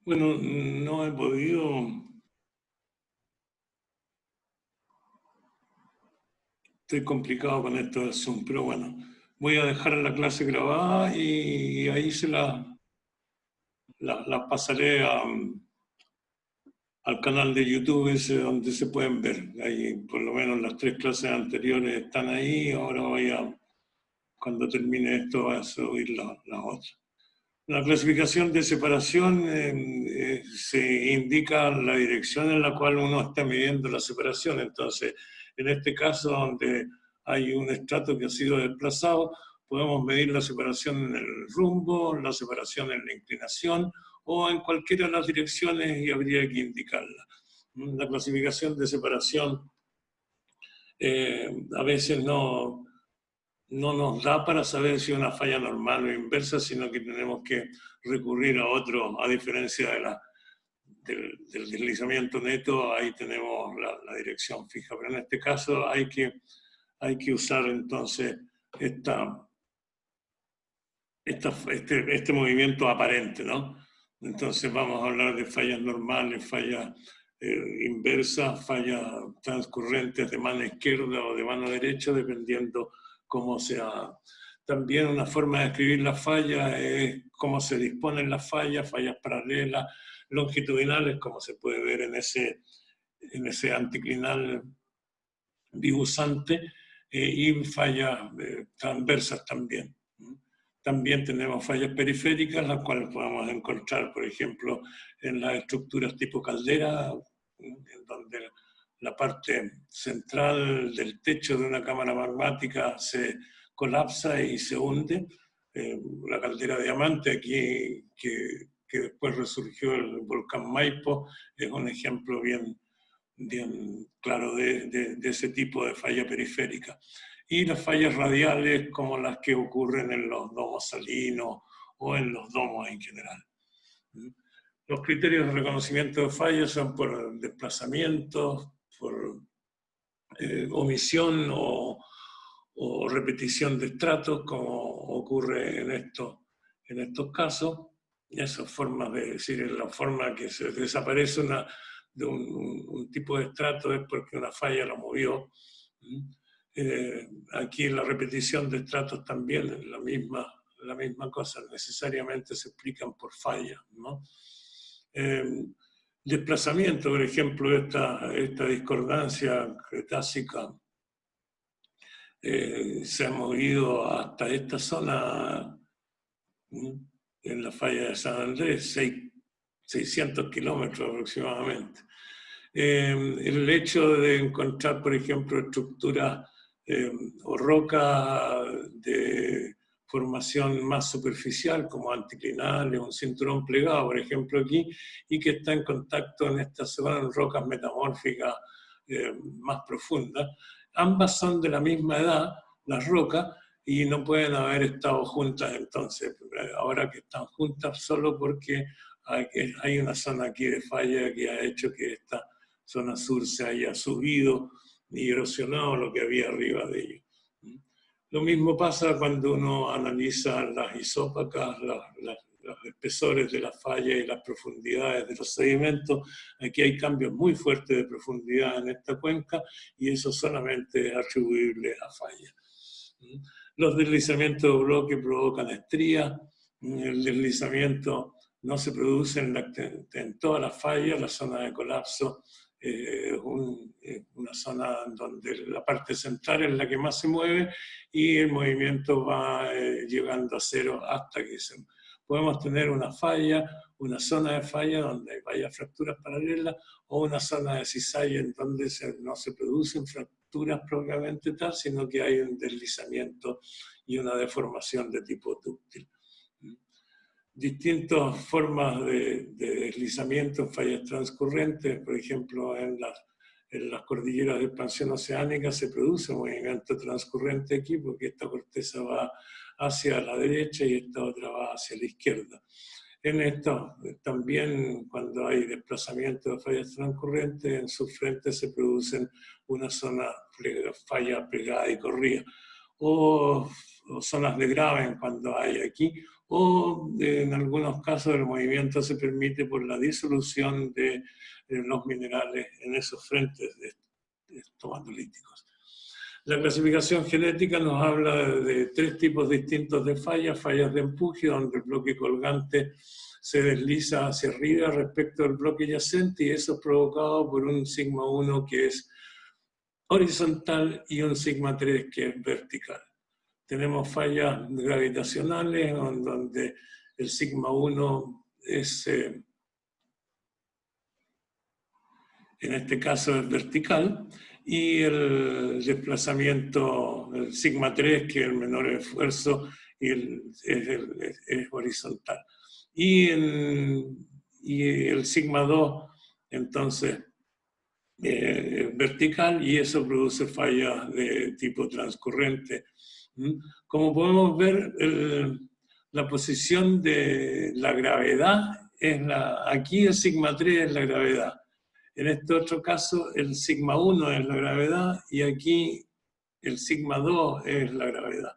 Bueno, no he podido, estoy complicado con esto del Zoom, pero bueno, voy a dejar la clase grabada y ahí las pasaré al canal de YouTube ese donde se pueden ver. Ahí por lo menos las tres clases anteriores están ahí, ahora cuando termine esto, voy a subir las otras. La clasificación de separación se indica la dirección en la cual uno está midiendo la separación. Entonces, en este caso, donde hay un estrato que ha sido desplazado, podemos medir la separación en el rumbo, la separación en la inclinación o en cualquiera de las direcciones y habría que indicarla. La clasificación de separación a veces no nos da para saber si es una falla normal o inversa, sino que tenemos que recurrir a otro, a diferencia del deslizamiento neto, ahí tenemos la dirección fija. Pero en este caso hay que usar entonces este movimiento aparente, ¿no? Entonces vamos a hablar de fallas normales, fallas inversas, fallas transcurrentes de mano izquierda o de mano derecha, dependiendo cómo sea. También una forma de escribir la falla es cómo se disponen las fallas, fallas paralelas, longitudinales, como se puede ver en ese anticlinal dibujante, y fallas transversas también. También tenemos fallas periféricas, las cuales podemos encontrar, por ejemplo, en las estructuras tipo caldera, en donde la parte central del techo de una cámara magmática se colapsa y se hunde. La caldera Diamante, aquí que después resurgió el volcán Maipo, es un ejemplo bien claro de ese tipo de falla periférica. Y las fallas radiales como las que ocurren en los domos salinos o en los domos en general. Los criterios de reconocimiento de fallas son por desplazamiento, por omisión o repetición de estratos, como ocurre en estos casos. Y esas formas de decir, la forma que se desaparece de un tipo de estrato es porque una falla lo movió. Aquí la repetición de estratos también es la misma cosa, necesariamente se explican por fallas, ¿no? Desplazamiento, por ejemplo, esta discordancia cretácica se ha movido hasta esta zona en la falla de San Andrés, 600 kilómetros aproximadamente. El hecho de encontrar, por ejemplo, estructuras o rocas de formación más superficial, como anticlinales, un cinturón plegado, por ejemplo, aquí, y que está en contacto en esta zona en rocas metamórficas más profundas. Ambas son de la misma edad, las rocas, y no pueden haber estado juntas entonces. Ahora que están juntas solo porque hay una zona aquí de falla que ha hecho que esta zona sur se haya subido y erosionado lo que había arriba de ellos. Lo mismo pasa cuando uno analiza las isópacas, los espesores de la falla y las profundidades de los sedimentos. Aquí hay cambios muy fuertes de profundidad en esta cuenca y eso solamente es atribuible a falla. Los deslizamientos de bloque provocan estrías. El deslizamiento no se produce en todas las fallas, la zona de colapso es una zona donde la parte central es la que más se mueve y el movimiento va llegando a cero hasta que podemos tener una falla, una zona de falla donde haya fracturas paralelas o una zona de cizalla en donde no se producen fracturas propiamente tal, sino que hay un deslizamiento y una deformación de tipo dúctil. Distintas formas de deslizamiento en fallas transcurrentes, por ejemplo, en las cordilleras de expansión oceánica se produce un movimiento transcurrente aquí porque esta corteza va hacia la derecha y esta otra va hacia la izquierda. En esto también cuando hay desplazamiento de fallas transcurrentes, en sus frentes se producen una zona falla plegada y corrida. O zonas de graven cuando hay aquí, o en algunos casos el movimiento se permite por la disolución de los minerales en esos frentes estomatolíticos. La clasificación genética nos habla de tres tipos distintos de fallas: fallas de empuje, donde el bloque colgante se desliza hacia arriba respecto al bloque yacente, y eso es provocado por un sigma 1 que es horizontal y un sigma 3 que es vertical. Tenemos fallas gravitacionales en donde el sigma 1 es, en este caso, es vertical, y el desplazamiento, el sigma 3, que es el menor esfuerzo, y es horizontal. Y el sigma 2, entonces, vertical, y eso produce fallas de tipo transcurrente. Como podemos ver, la posición de la gravedad es aquí el sigma 3 es la gravedad. En este otro caso, el sigma 1 es la gravedad, y aquí el sigma 2 es la gravedad.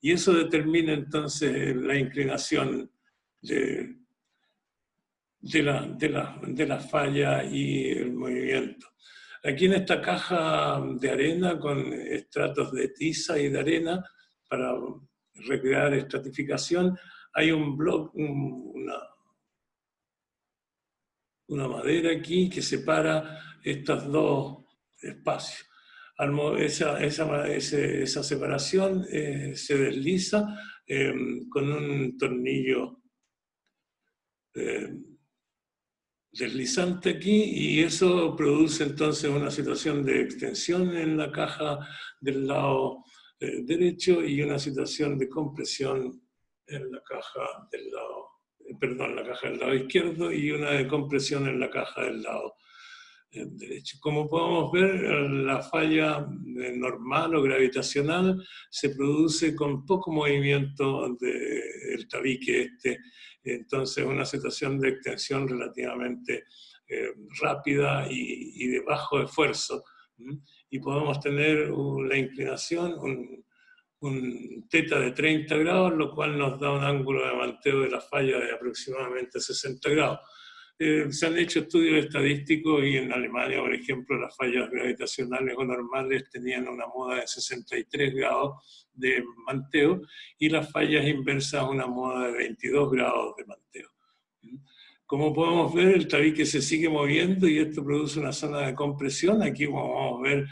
Y eso determina entonces la inclinación de la falla y el movimiento. Aquí en esta caja de arena con estratos de tiza y de arena para recrear estratificación, hay un bloque, una madera aquí que separa estos dos espacios. Esa separación se desliza con un tornillo deslizante aquí, y eso produce entonces una situación de extensión en la caja del lado derecho y una situación de compresión en la caja del lado, la caja del lado izquierdo, y una de compresión en la caja del lado derecho. Como podemos ver, la falla normal o gravitacional se produce con poco movimiento del tabique entonces una situación de extensión relativamente rápida y de bajo esfuerzo. Y podemos tener la inclinación, un teta de 30 grados, lo cual nos da un ángulo de manteo de la falla de aproximadamente 60 grados. Se han hecho estudios estadísticos, y en Alemania, por ejemplo, las fallas gravitacionales o normales tenían una moda de 63 grados de manteo, y las fallas inversas una moda de 22 grados de manteo. Como podemos ver, el tabique se sigue moviendo y esto produce una zona de compresión. Aquí, como vamos a ver,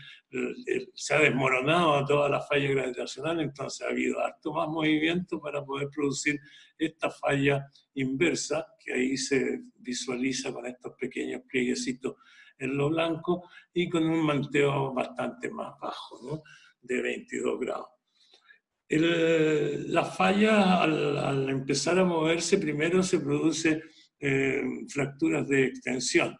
se ha desmoronado toda la falla gravitacional, entonces ha habido harto más movimiento para poder producir esta falla inversa, que ahí se visualiza con estos pequeños plieguecitos en lo blanco y con un manteo bastante más bajo, ¿no?, de 22 grados. La falla, al empezar a moverse, primero se produce fracturas de extensión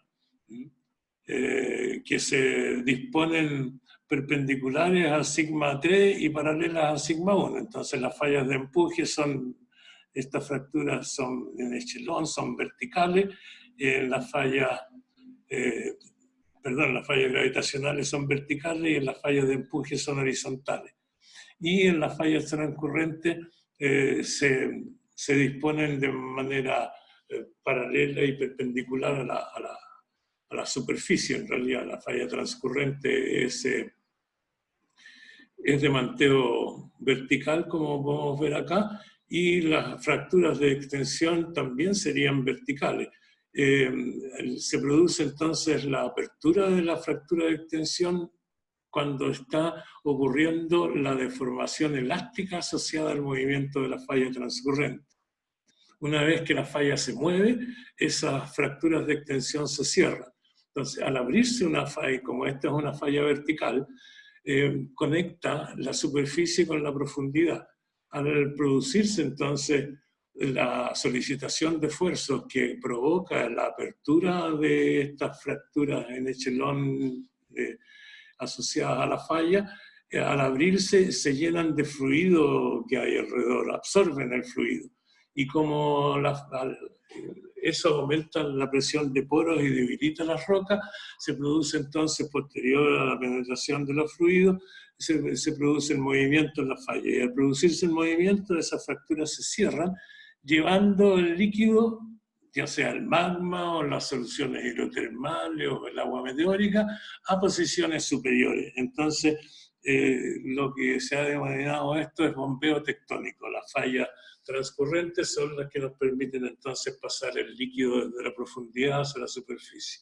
que se disponen perpendiculares a sigma 3 y paralelas a sigma 1. Entonces las fallas de empuje estas fracturas son en echelón, son verticales. Las fallas gravitacionales son verticales, y en las fallas de empuje son horizontales. Y en las fallas transcurrentes se disponen de manera paralela y perpendicular a la superficie. En realidad, la falla transcurrente es de manteo vertical, como podemos ver acá, y las fracturas de extensión también serían verticales. Se produce entonces la apertura de la fractura de extensión cuando está ocurriendo la deformación elástica asociada al movimiento de la falla transcurrente. Una vez que la falla se mueve, esas fracturas de extensión se cierran. Entonces, al abrirse una falla, como esta es una falla vertical, conecta la superficie con la profundidad. Al producirse entonces la solicitación de esfuerzos que provoca la apertura de estas fracturas en echelón asociadas a la falla, al abrirse se llenan de fluido que hay alrededor, absorben el fluido. Y como eso aumenta la presión de poros y debilita las rocas, se produce entonces, posterior a la penetración de los fluidos, se produce el movimiento en la falla, y al producirse el movimiento, esas fracturas se cierran, llevando el líquido, ya sea el magma o las soluciones hidrotermales o el agua meteórica, a posiciones superiores. Entonces, lo que se ha denominado esto es bombeo tectónico. Las fallas transcurrentes son las que nos permiten entonces pasar el líquido desde la profundidad hacia la superficie.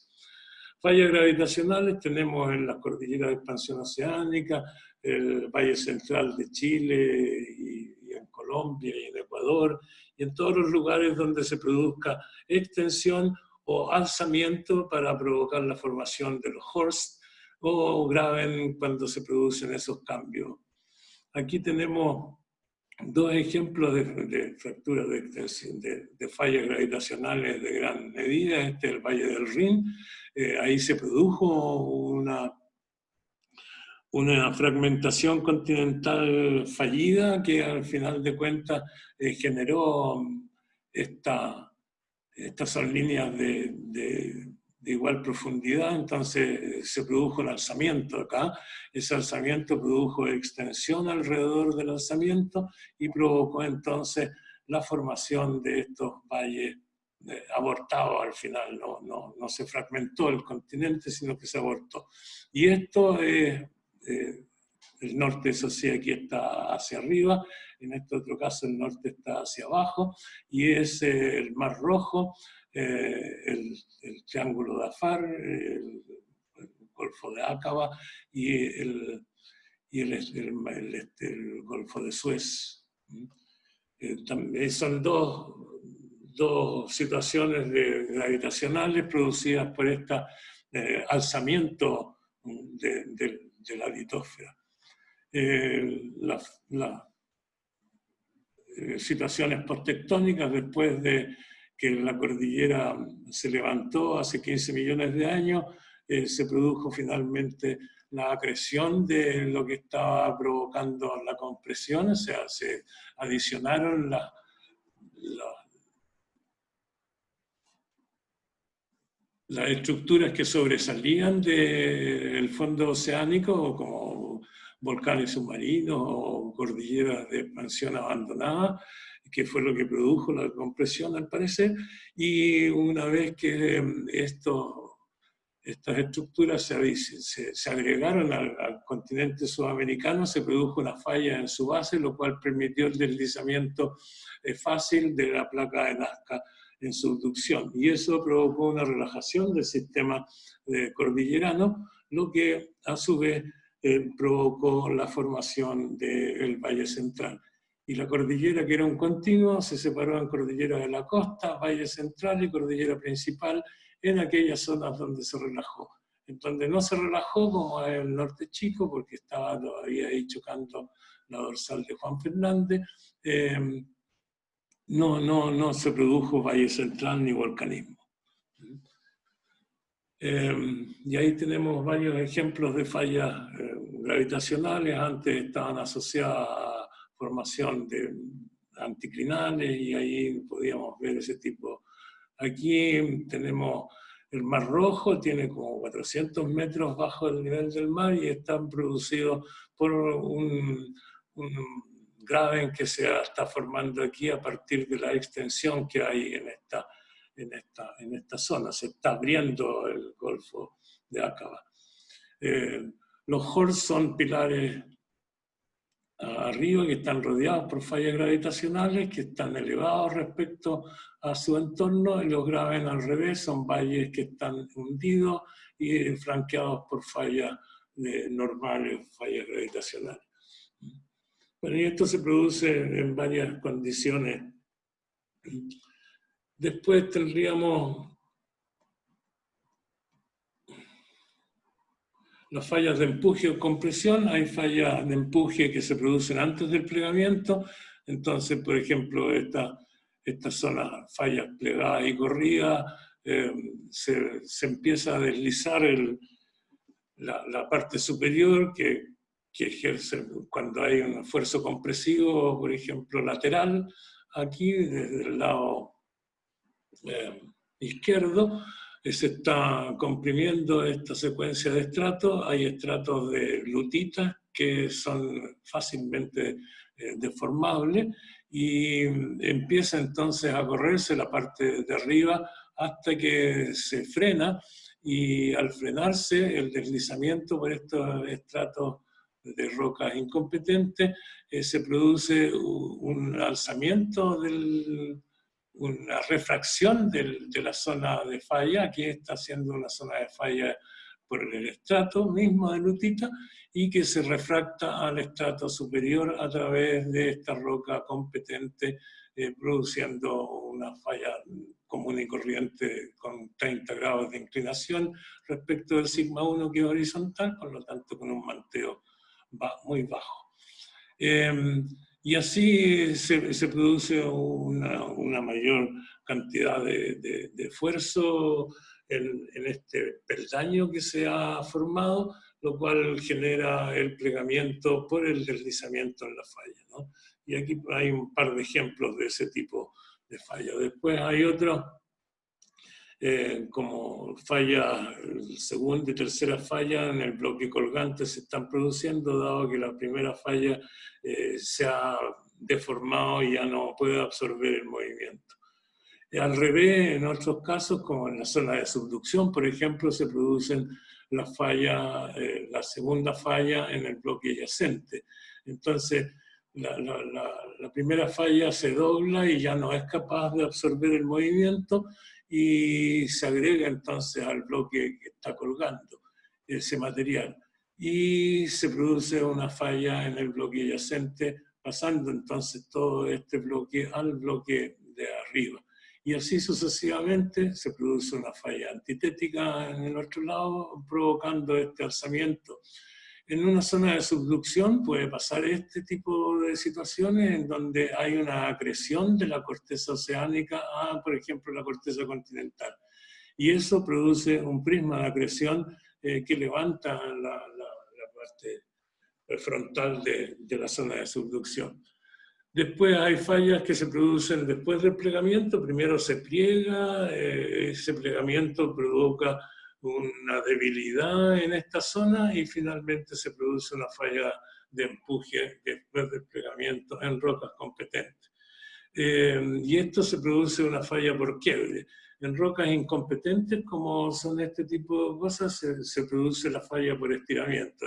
Fallas gravitacionales tenemos en las cordilleras de expansión oceánica, el Valle Central de Chile y en Colombia y en Ecuador, y en todos los lugares donde se produzca extensión o alzamiento para provocar la formación de los horst o graben cuando se producen esos cambios. Aquí tenemos dos ejemplos de fracturas de extensión, de fallas gravitacionales de gran medida. Este es el Valle del Rin. Ahí se produjo una fragmentación continental fallida que al final de cuentas generó estas son líneas de igual profundidad, entonces se produjo el alzamiento acá, ese alzamiento produjo extensión alrededor del alzamiento y provocó entonces la formación de estos valles abortados al final, no se fragmentó el continente, sino que se abortó. Y esto es, el norte, eso sí, aquí está hacia arriba, en este otro caso el norte está hacia abajo, y es el Mar Rojo, el Triángulo de Afar, el Golfo de Aqaba y el Golfo de Suez. Son dos situaciones gravitacionales producidas por este alzamiento de la litosfera. Las situaciones posttectónicas después de que la cordillera se levantó hace 15 millones de años, se produjo finalmente la acreción de lo que estaba provocando la compresión, o sea, se adicionaron las estructuras que sobresalían del fondo oceánico, como volcanes submarinos o cordilleras de expansión abandonada, que fue lo que produjo la compresión al parecer, y una vez que estas estructuras se agregaron al continente sudamericano, se produjo una falla en su base, lo cual permitió el deslizamiento fácil de la placa de Nazca en subducción, y eso provocó una relajación del sistema cordillerano, lo que a su vez provocó la formación del Valle Central. Y la cordillera, que era un continuo, se separó en cordillera de la costa, Valle Central y cordillera principal, en aquellas zonas donde se relajó. En donde no se relajó, como es el norte chico, porque estaba todavía ahí chocando la dorsal de Juan Fernández, no se produjo Valle Central ni volcanismo. Y ahí tenemos varios ejemplos de fallas gravitacionales. Antes estaban asociadas a formación de anticlinales y ahí podíamos ver ese tipo. Aquí tenemos el Mar Rojo, tiene como 400 metros bajo el nivel del mar y están producidos por un graben que se está formando aquí a partir de la extensión que hay en esta zona. Se está abriendo el Golfo de Aqaba. Los horst son pilares arriba que están rodeados por fallas gravitacionales que están elevados respecto a su entorno, y los graben al revés son valles que están hundidos y flanqueados por fallas normales, fallas gravitacionales. Bueno, y esto se produce en varias condiciones. Después tendríamos las fallas de empuje o compresión. Hay fallas de empuje que se producen antes del plegamiento. Entonces, por ejemplo, esta zona, fallas plegadas y corridas, se empieza a deslizar la parte superior que ejerce cuando hay un esfuerzo compresivo, por ejemplo, lateral, aquí desde el lado izquierdo, se está comprimiendo esta secuencia de estratos. Hay estratos de lutita que son fácilmente deformables y empieza entonces a correrse la parte de arriba hasta que se frena, y al frenarse el deslizamiento por estos estratos de rocas incompetentes, se produce un alzamiento una refracción de la zona de falla. Aquí está siendo una zona de falla por el estrato mismo de lutita, y que se refracta al estrato superior a través de esta roca competente, produciendo una falla común y corriente con 30 grados de inclinación respecto del sigma 1, que es horizontal, por lo tanto con un manteo muy bajo. Y así se produce una mayor cantidad de esfuerzo en este peldaño que se ha formado, lo cual genera el plegamiento por el deslizamiento en la falla, ¿no? Y aquí hay un par de ejemplos de ese tipo de falla. Después hay otros, como falla, segunda y tercera falla en el bloque colgante se están produciendo, dado que la primera falla se ha deformado y ya no puede absorber el movimiento. Al revés, en otros casos, como en la zona de subducción, por ejemplo, se producen la segunda falla en el bloque adyacente. Entonces, la primera falla se dobla y ya no es capaz de absorber el movimiento, y se agrega entonces al bloque que está colgando ese material. Y se produce una falla en el bloque adyacente, pasando entonces todo este bloque al bloque de arriba. Y así sucesivamente se produce una falla antitética en el otro lado, provocando este alzamiento. En una zona de subducción puede pasar este tipo de situaciones en donde hay una acreción de la corteza oceánica a, por ejemplo, la corteza continental. Y eso produce un prisma de acreción que levanta la parte frontal de la zona de subducción. Después hay fallas que se producen después del plegamiento. Primero se pliega, ese plegamiento provoca una debilidad en esta zona, y finalmente se produce una falla de empuje después del plegamiento en rocas competentes. Y esto se produce una falla por quiebre. En rocas incompetentes, como son este tipo de cosas, se produce la falla por estiramiento.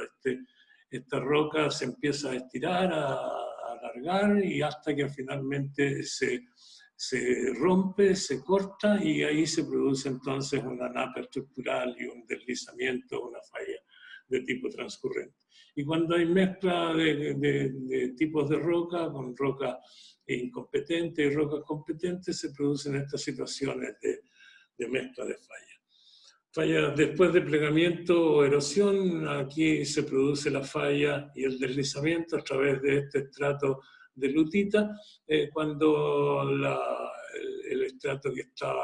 Esta roca se empieza a estirar, a alargar, y hasta que finalmente se rompe, se corta, y ahí se produce entonces una napa estructural y un deslizamiento, una falla de tipo transcurrente. Y cuando hay mezcla de tipos de roca, con roca incompetente y rocas competentes, se producen estas situaciones de mezcla de fallas. Falla después de plegamiento o erosión, aquí se produce la falla y el deslizamiento a través de este estrato de lutita, cuando el estrato que está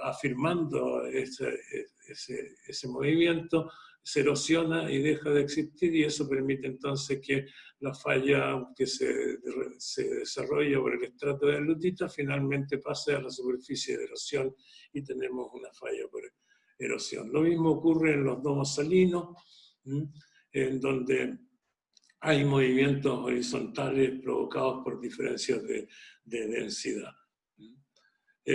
afirmando ese movimiento se erosiona y deja de existir, y eso permite entonces que la falla que se desarrolla por el estrato de lutita finalmente pase a la superficie de erosión y tenemos una falla por erosión. Lo mismo ocurre en los domos salinos, en donde hay movimientos horizontales provocados por diferencias de densidad.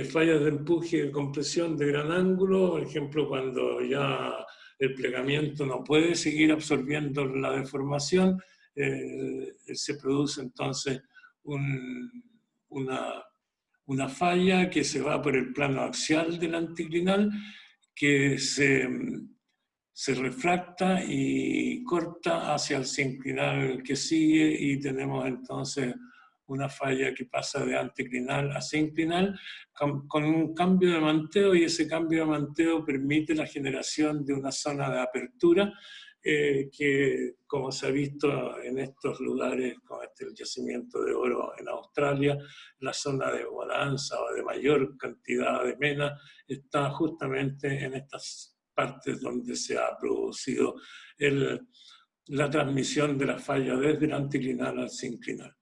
Fallas de empuje y compresión de gran ángulo, por ejemplo, cuando ya el plegamiento no puede seguir absorbiendo la deformación, se produce entonces una falla que se va por el plano axial del anticlinal, que se refracta y corta hacia el sinclinal que sigue, y tenemos entonces una falla que pasa de anticlinal a sinclinal con un cambio de manteo, y ese cambio de manteo permite la generación de una zona de apertura que, como se ha visto en estos lugares, como el yacimiento de oro en Australia, la zona de bonanza o de mayor cantidad de mena está justamente en estas partes donde se ha producido la transmisión de la falla desde el anticlinal al sinclinal.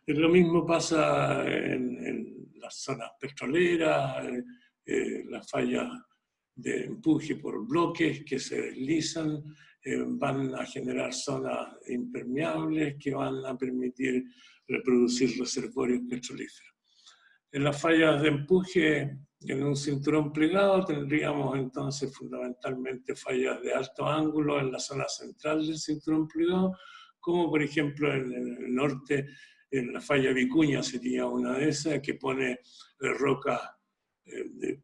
Lo mismo pasa en las zonas petroleras, las fallas de empuje por bloques que se deslizan, van a generar zonas impermeables que van a permitir reproducir reservorios petrolíferos. En las fallas de empuje, en un cinturón plegado, tendríamos entonces fundamentalmente fallas de alto ángulo en la zona central del cinturón plegado, como por ejemplo en el norte, en la falla Vicuña sería una de esas, que pone rocas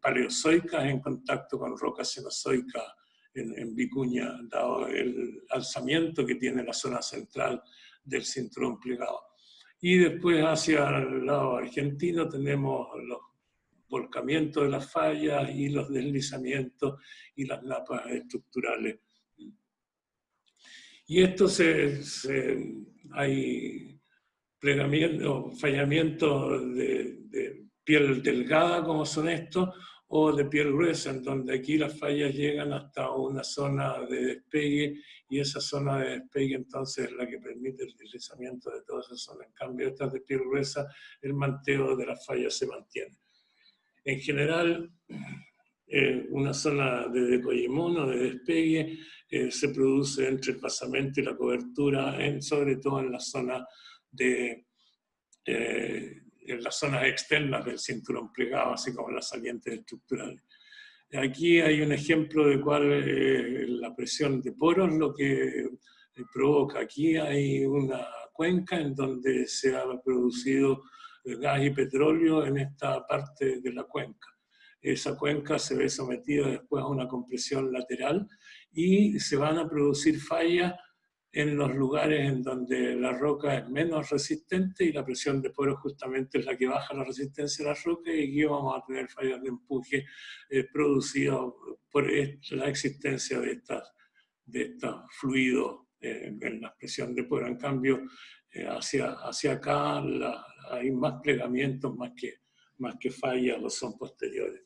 paleozoicas en contacto con rocas cenozoicas en Vicuña, dado el alzamiento que tiene la zona central del cinturón plegado. Y después hacia el lado argentino tenemos los volcamientos de las fallas y los deslizamientos y las napas estructurales. Y esto hay fallamientos de piel delgada, como son estos, o de piel gruesa, en donde aquí las fallas llegan hasta una zona de despegue, y esa zona de despegue entonces es la que permite el deslizamiento de toda esa zona. En cambio, estas de piel gruesa, el manteo de las fallas se mantiene. En general, una zona de decoyemón o de despegue se produce entre el basamento y la cobertura, sobre todo en las zonas en las zonas externas del cinturón plegado, así como en las salientes estructurales. Aquí hay un ejemplo de cuál la presión de poros lo que provoca. Aquí hay una cuenca en donde se ha producido gas y petróleo en esta parte de la cuenca. Esa cuenca se ve sometida después a una compresión lateral y se van a producir fallas en los lugares en donde la roca es menos resistente y la presión de poros justamente es la que baja la resistencia de la roca, y aquí vamos a tener fallas de empuje producidas por la existencia de estos fluidos en la presión de poro. En cambio, hacia acá hay más plegamientos más que fallas, o son posteriores.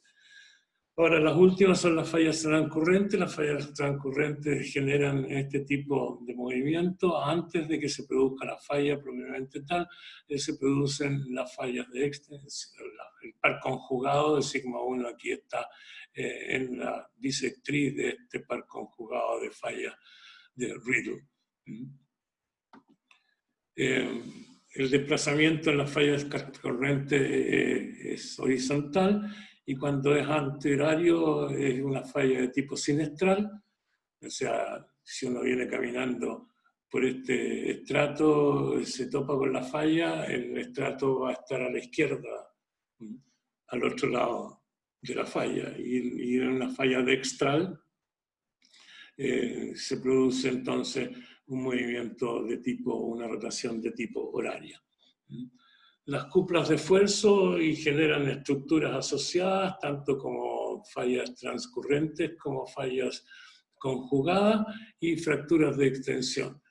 Ahora, las últimas son las fallas transcurrentes. Las fallas transcurrentes generan este tipo de movimiento. Antes de que se produzca la falla propiamente tal, se producen las fallas de extensión. El par conjugado de sigma 1 aquí está en la bisectriz de este par conjugado de fallas de Riddle. El desplazamiento en las fallas transcurrentes es horizontal, y cuando es antihorario es una falla de tipo sinestral. O sea, si uno viene caminando por este estrato, se topa con la falla, el estrato va a estar a la izquierda, al otro lado de la falla. Y en una falla dextral se produce entonces un movimiento de tipo, una rotación de tipo horaria. Las cuplas de esfuerzo y generan estructuras asociadas, tanto como fallas transcurrentes como fallas conjugadas y fracturas de extensión.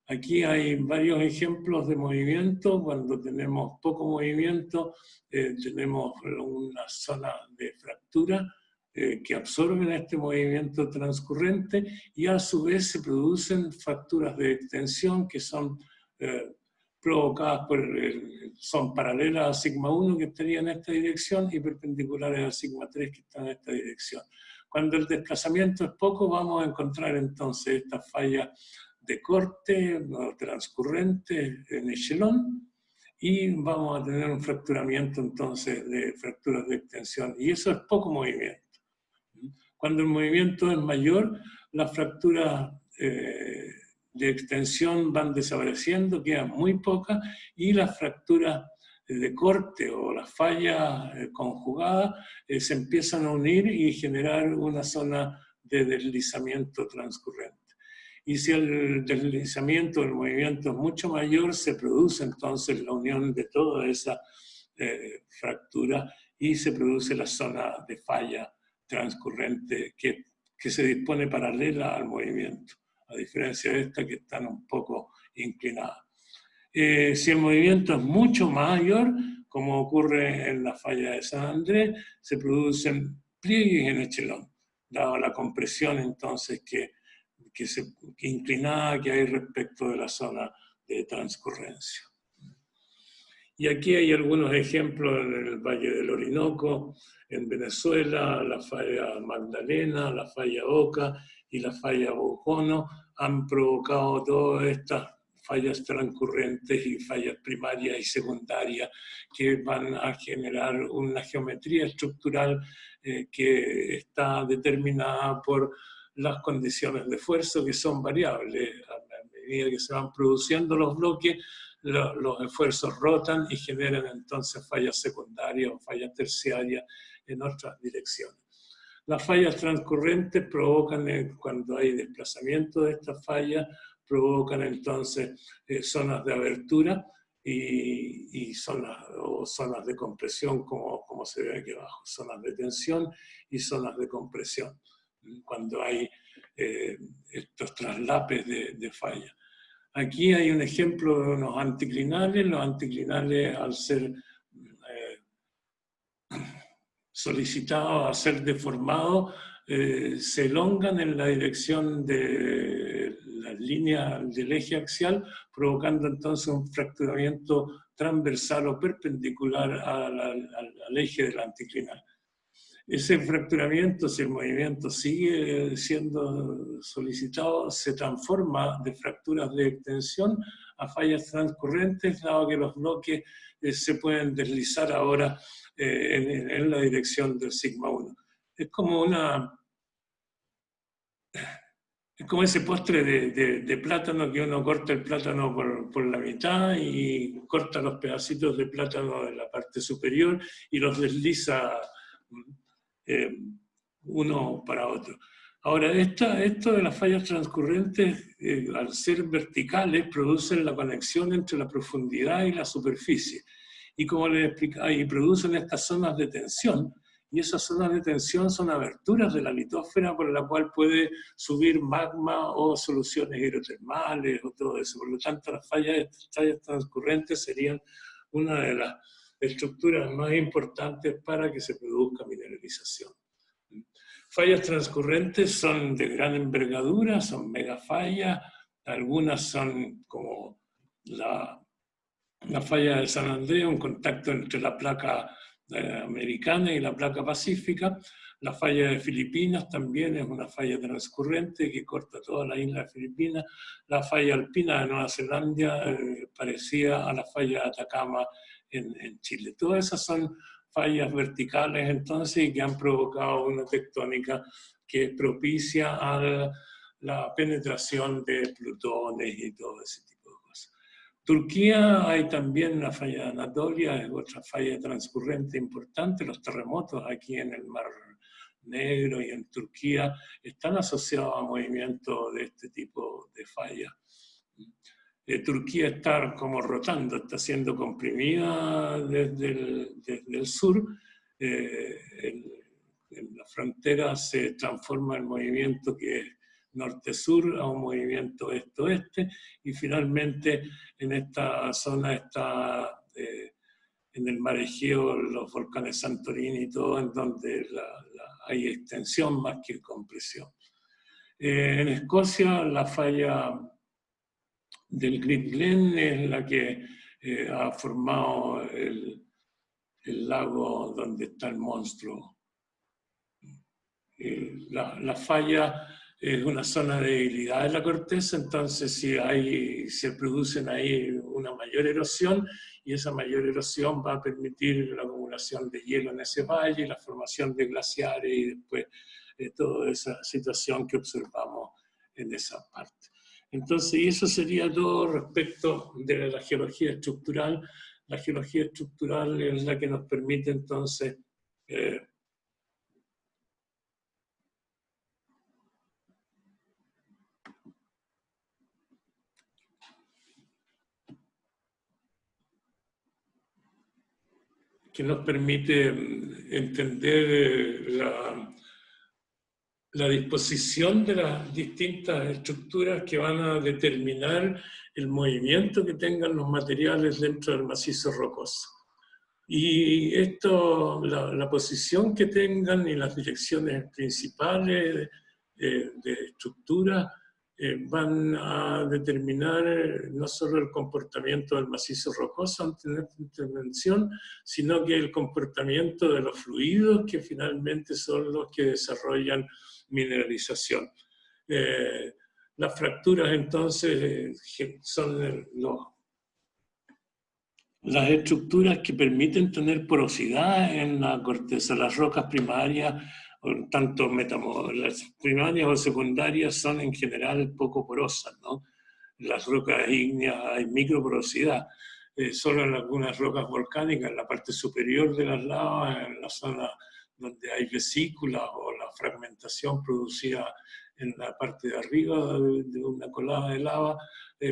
Aquí hay varios ejemplos de movimiento. Cuando tenemos poco movimiento, tenemos una zona de fractura que absorben este movimiento transcurrente, y a su vez se producen fracturas de extensión que son provocadas son paralelas a sigma 1 que estaría en esta dirección y perpendiculares a sigma 3 que está en esta dirección. Cuando el desplazamiento es poco, vamos a encontrar entonces estas fallas de corte o transcurrente en echelón, y vamos a tener un fracturamiento entonces de fracturas de extensión, y eso es poco movimiento. Cuando el movimiento es mayor, las fracturas de extensión van desapareciendo, quedan muy pocas, y las fracturas de corte o las fallas conjugadas se empiezan a unir y generar una zona de deslizamiento transcurrente. Y si el deslizamiento del movimiento es mucho mayor, se produce entonces la unión de toda esa fractura y se produce la zona de falla transcurrente que se dispone paralela al movimiento, a diferencia de esta que están un poco inclinadas. Si el movimiento es mucho mayor, como ocurre en la falla de San Andrés, se producen pliegues en echelón, dado la compresión entonces que inclinada que hay respecto de la zona de transcurrencia. Y aquí hay algunos ejemplos en el Valle del Orinoco, en Venezuela, la falla Magdalena, la falla Oca y la falla Bojono han provocado todas estas fallas transcurrentes y fallas primarias y secundarias que van a generar una geometría estructural que está determinada por las condiciones de esfuerzo que son variables. A medida que se van produciendo los bloques, los esfuerzos rotan y generan entonces fallas secundarias o fallas terciarias en otras direcciones. Las fallas transcurrentes provocan, cuando hay desplazamiento de estas fallas, provocan entonces zonas de abertura y zonas de compresión, como se ve aquí abajo, zonas de tensión y zonas de compresión, cuando hay estos traslapes de fallas. Aquí hay un ejemplo de unos anticlinales. Los anticlinales, al ser solicitados a ser deformados, se elongan en la dirección de las líneas del eje axial, provocando entonces un fracturamiento transversal o perpendicular al eje del anticlinal. Ese fracturamiento, si el movimiento sigue siendo solicitado, se transforma de fracturas de extensión a fallas transcurrentes, dado que los bloques se pueden deslizar ahora en la dirección del sigma 1. Es como ese postre de plátano, que uno corta el plátano por la mitad y corta los pedacitos de plátano de la parte superior y los desliza uno para otro. Ahora, esto de las fallas transcurrentes, al ser verticales, producen la conexión entre la profundidad y la superficie. Y como les explicaba, y producen estas zonas de tensión, y esas zonas de tensión son aberturas de la litósfera por la cual puede subir magma o soluciones hidrotermales o todo eso. Por lo tanto, las fallas transcurrentes serían una de las estructuras más importantes para que se produzca mineralización. Fallas transcurrentes son de gran envergadura, son megafallas, algunas son como la falla de San Andrés, un contacto entre la placa americana y la placa pacífica. La falla de Filipinas también es una falla transcurrente que corta toda la isla de Filipinas. La falla alpina de Nueva Zelanda parecía a la falla de Atacama en Chile. Todas esas son fallas verticales entonces y que han provocado una tectónica que propicia a la penetración de plutones y todo ese tipo de cosas. Turquía, hay también la falla de Anatolia, es otra falla transcurrente importante. Los terremotos aquí en el Mar Negro y en Turquía están asociados a movimientos de este tipo de fallas. Turquía está como rotando, está siendo comprimida desde el sur. En la frontera se transforma el movimiento que es norte-sur a un movimiento este-oeste, y finalmente en esta zona está en el mar Egeo los volcanes Santorini y todo, en donde hay extensión más que compresión. En Escocia la falla del Great Glen es la que ha formado el lago donde está el monstruo. La falla es una zona de debilidad de la corteza, entonces si se producen ahí una mayor erosión, y esa mayor erosión va a permitir la acumulación de hielo en ese valle, la formación de glaciares y después toda esa situación que observamos en esa parte. Entonces, y eso sería todo respecto de la geología estructural. La geología estructural es la que nos permite entonces entender la disposición de las distintas estructuras que van a determinar el movimiento que tengan los materiales dentro del macizo rocoso. Y esto, la posición que tengan y las direcciones principales de estructura van a determinar no solo el comportamiento del macizo rocoso ante esta intervención, sino que el comportamiento de los fluidos que finalmente son los que desarrollan mineralización. Las fracturas entonces son las estructuras que permiten tener porosidad en la corteza. Las rocas primarias, tanto las primarias o secundarias, son en general poco porosas, ¿no? Las rocas ígneas hay microporosidad. Solo en algunas rocas volcánicas, en la parte superior de las lavas, en la zona donde hay vesículas o la fragmentación producida en la parte de arriba de una colada de lava,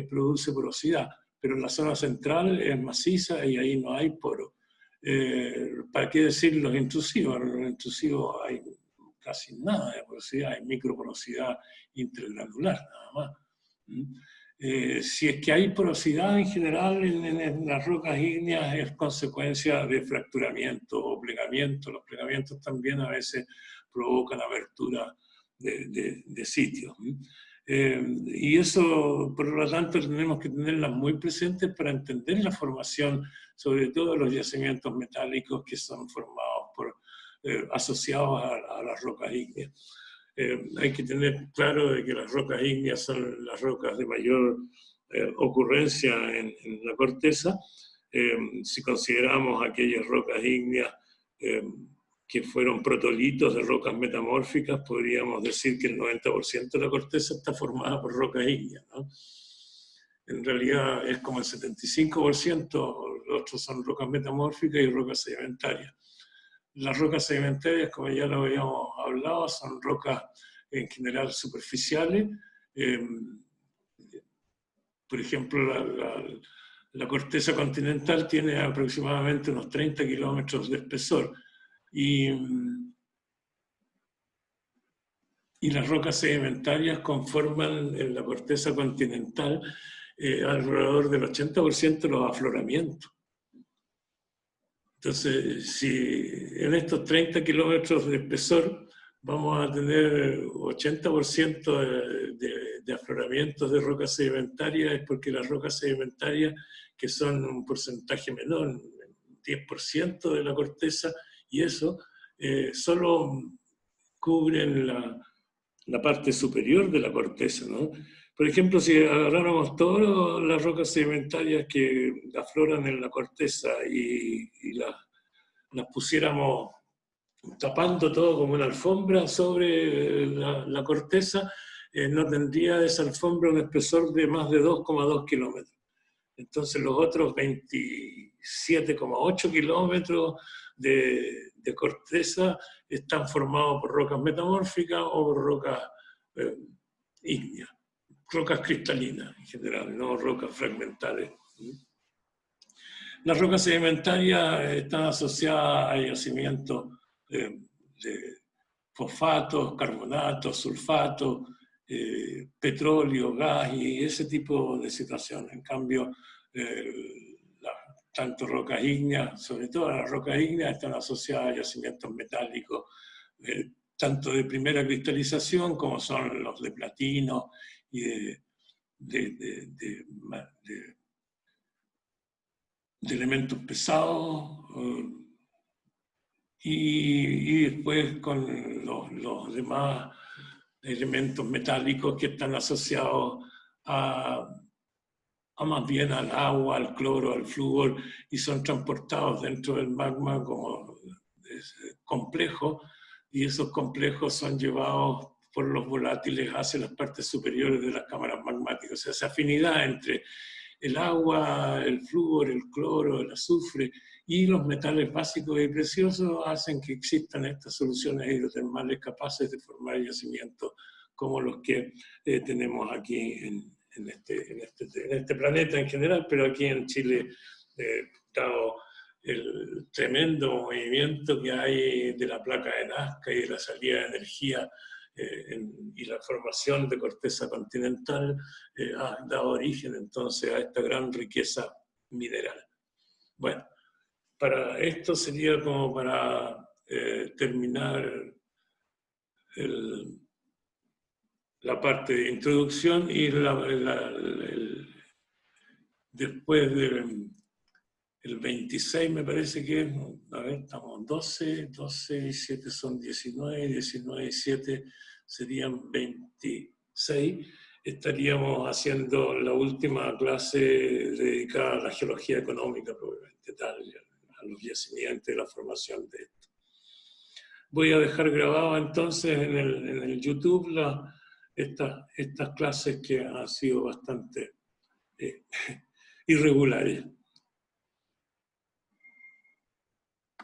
produce porosidad. Pero en la zona central es maciza y ahí no hay poro. ¿Para qué decir los intrusivos? En los intrusivos hay casi nada de porosidad, hay microporosidad intergranular nada más. Si es que hay porosidad en general en las rocas ígneas, es consecuencia de fracturamiento o plegamiento. Los plegamientos también a veces provocan abertura de sitios. Y eso, por lo tanto, tenemos que tenerlas muy presentes para entender la formación, sobre todo de los yacimientos metálicos que son formados asociados a las rocas ígneas. Hay que tener claro de que las rocas ígneas son las rocas de mayor ocurrencia en la corteza. Si consideramos aquellas rocas ígneas que fueron protolitos de rocas metamórficas, podríamos decir que el 90% de la corteza está formada por rocas ígneas, ¿no? En realidad es como el 75%, los otros son rocas metamórficas y rocas sedimentarias. Las rocas sedimentarias, como ya lo habíamos hablado, son rocas en general superficiales. Por ejemplo, la corteza continental tiene aproximadamente unos 30 kilómetros de espesor. Y las rocas sedimentarias conforman en la corteza continental alrededor del 80% de los afloramientos. Entonces, si en estos 30 kilómetros de espesor vamos a tener 80% de afloramientos de rocas sedimentarias, es porque las rocas sedimentarias, que son un porcentaje menor, 10% de la corteza, y eso solo cubren la parte superior de la corteza, ¿no? Por ejemplo, si agarráramos todas las rocas sedimentarias que afloran en la corteza y las pusiéramos tapando todo como una alfombra sobre la corteza, no tendría esa alfombra un espesor de más de 2,2 kilómetros. Entonces los otros 27,8 kilómetros de corteza están formados por rocas metamórficas o por rocas ígneas, rocas cristalinas en general, no rocas fragmentales. Las rocas sedimentarias están asociadas a yacimientos de fosfatos, carbonatos, sulfatos, petróleo, gas y ese tipo de situaciones. En cambio, tanto rocas ígneas, sobre todo las rocas ígneas, están asociadas a yacimientos metálicos, tanto de primera cristalización como son los de platino y de elementos pesados, y después con los demás elementos metálicos que están asociados a más bien al agua, al cloro, al flúor, y son transportados dentro del magma como complejos, y esos complejos son llevados por los volátiles hacia las partes superiores de las cámaras magmáticas. O sea, esa afinidad entre el agua, el flúor, el cloro, el azufre y los metales básicos y preciosos hacen que existan estas soluciones hidrotermales capaces de formar yacimientos como los que tenemos aquí en este planeta en general, pero aquí en Chile, dado el tremendo movimiento que hay de la placa de Nazca y de la salida de energía y la formación de corteza continental, ha dado origen entonces a esta gran riqueza mineral. Bueno, para esto sería como para terminar la parte de introducción y después del el 26 me parece que es, a ver, estamos 12 y 7 son 19, 19 y 7 serían 26. Estaríamos haciendo la última clase dedicada a la geología económica, probablemente tal, a los yacimientos y la formación de esto. Voy a dejar grabado entonces en el YouTube estas clases que han sido bastante irregulares.